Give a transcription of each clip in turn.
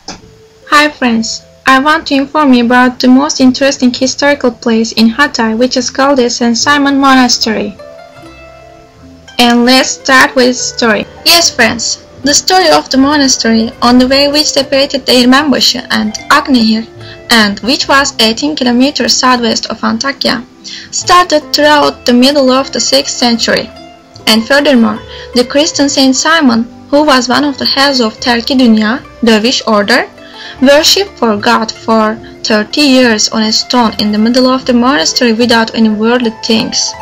Hi friends, I want to inform you about the most interesting historical place in Hatay, which is called the St. Simone Monastery. And let's start with the story. Yes friends, the story of the monastery on the way which separated Değirmenbaşı and Agnihir, and which was 18 kilometers southwest of Antakya, started throughout the middle of the 6th century. And furthermore, the Christian Saint Simon, who was one of the heads of Terki Dünya, Dervish order, worshipped for God for 30 years on a stone in the middle of the monastery without any worldly things.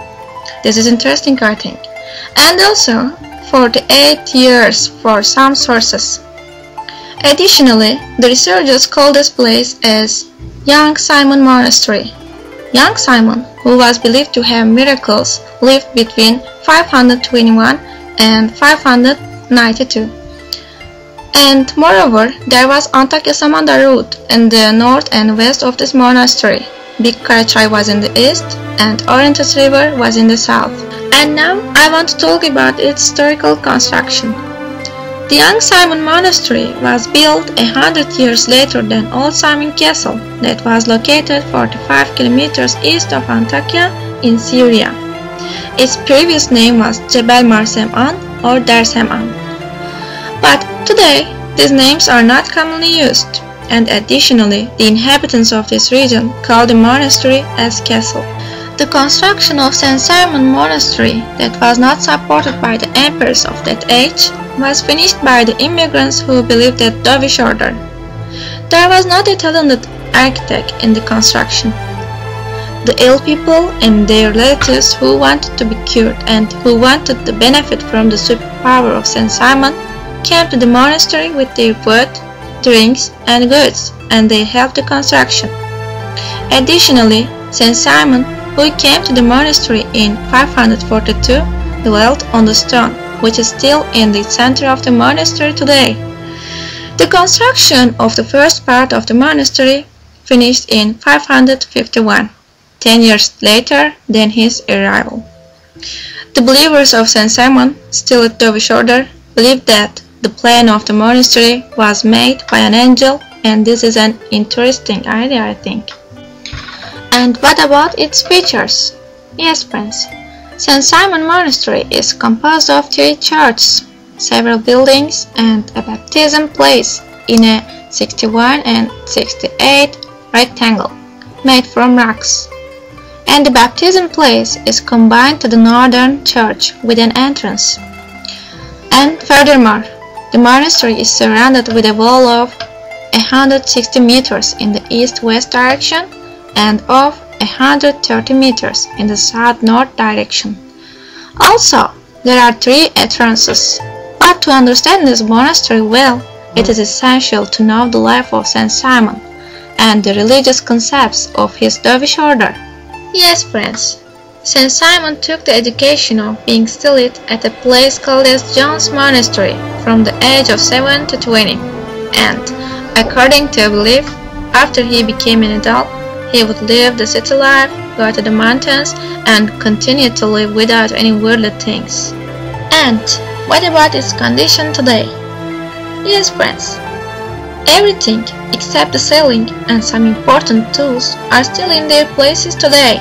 This is interesting, I think. And also 48 years for some sources. Additionally, the researchers call this place as Young Simon Monastery. Young Simon, who was believed to have miracles, lived between 521 and 592. And moreover, there was Antakya-Samandar route in the north and west of this monastery. Big Karachay was in the east and Orontes River was in the south. And now I want to talk about its historical construction. The Young Simon Monastery was built 100 years later than Old Simon Castle that was located 45 kilometers east of Antakya in Syria. Its previous name was Jebel Marseman or Der Seman. But today, these names are not commonly used, and additionally, the inhabitants of this region call the monastery as castle. The construction of St. Simon Monastery, that was not supported by the emperors of that age, was finished by the immigrants who believed that Dervish order. There was not a talented architect in the construction. The ill people and their relatives who wanted to be cured and who wanted to benefit from the superpower of St. Simon came to the monastery with their food, drinks, and goods, and they helped the construction. Additionally, St. Simon, who came to the monastery in 542, dwelt on the stone, which is still in the center of the monastery today. The construction of the first part of the monastery finished in 551, 10 years later than his arrival. The believers of St. Simon, still at Dervish order, believed that the plan of the monastery was made by an angel, and this is an interesting idea, I think. And what about its features? Yes, friends, St. Simon Monastery is composed of 3 churches, several buildings, and a baptism place in a 61 and 68 rectangle made from rocks. And the baptism place is combined to the northern church with an entrance. And furthermore, the monastery is surrounded with a wall of 160 meters in the east-west direction and of 130 meters in the south-north direction. Also, there are 3 entrances. But to understand this monastery well, it is essential to know the life of St. Simon and the religious concepts of his Dervish order. Yes, friends, St. Simon took the education of being styled at a place called as John's Monastery from the age of 7 to 20, and, according to belief, after he became an adult, he would live the city life, go to the mountains, and continue to live without any worldly things. And what about its condition today? Yes, friends, everything except the ceiling and some important tools are still in their places today.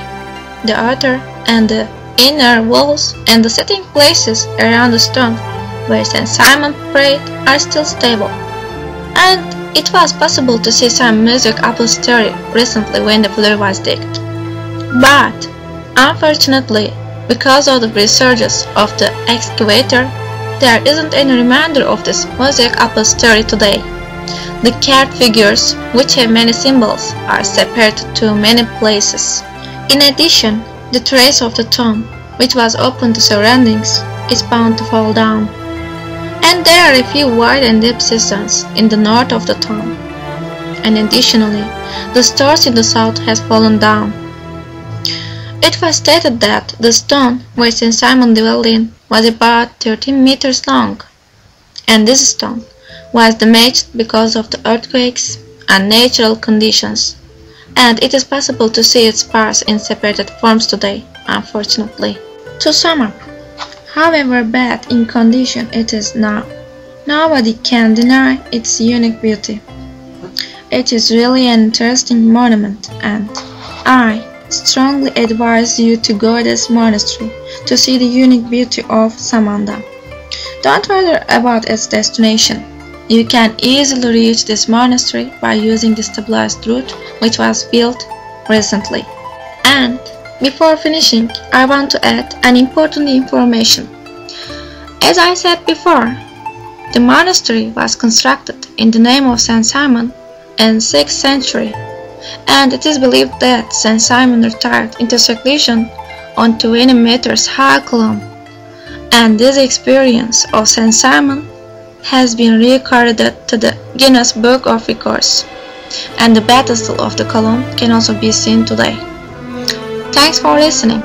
The altar and the inner walls and the sitting places around the stone where St. Simon prayed are still stable. And it was possible to see some music upholstery recently when the floor was digged. But, unfortunately, because of the researches of the excavator, there isn't any reminder of this music upholstery today. The carved figures, which have many symbols, are separated to many places. In addition, the trace of the tomb, which was open to surroundings, is bound to fall down. And there are a few wide and deep cisterns in the north of the tomb. And additionally, the stars in the south has fallen down. It was stated that the stone where St. Simon dwelled in was about 13 meters long, and this stone was damaged because of the earthquakes and natural conditions, and it is possible to see its parts in separated forms today, unfortunately. To sum up, however bad in condition it is now, nobody can deny its unique beauty. It is really an interesting monument, and I strongly advise you to go to this monastery to see the unique beauty of Samanda. Don't worry about its destination. You can easily reach this monastery by using the stabilized route which was built recently. And before finishing, I want to add an important information. As I said before, the monastery was constructed in the name of St. Simon in 6th century, and it is believed that St. Simon retired into seclusion on 20 meters high column, and this experience of St. Simon has been recorded to the Guinness Book of Records, and the pedestal of the column can also be seen today. Thanks for listening.